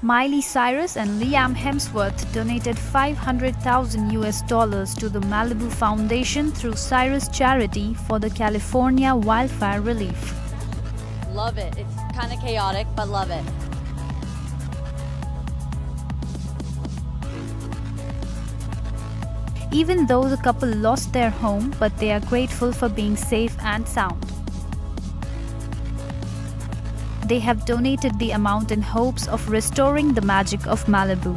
Miley Cyrus and Liam Hemsworth donated $500,000 to the Malibu Foundation through Cyrus Charity for the California wildfire relief. Love it. It's kind of chaotic, but love it. Even though the couple lost their home, but they are grateful for being safe and sound. They have donated the amount in hopes of restoring the magic of Malibu.